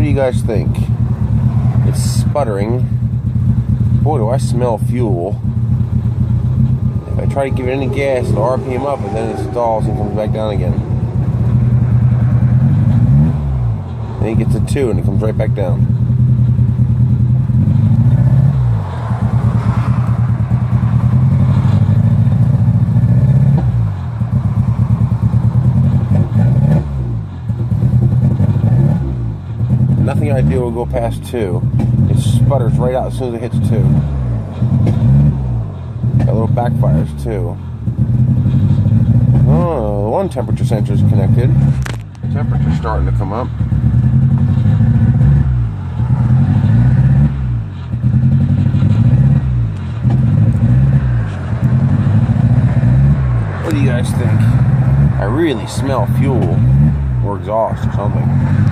What do you guys think? It's sputtering. Boy, do I smell fuel. If I try to give it any gas, it'll RPM up, and then it stalls and comes back down again. Then it gets to 2 and it comes right back down. Nothing I do will go past 2. It sputters right out as soon as it hits 2. Got little backfires too. Oh, one temperature sensor is connected. Temperature's starting to come up. What do you guys think? I really smell fuel or exhaust or something.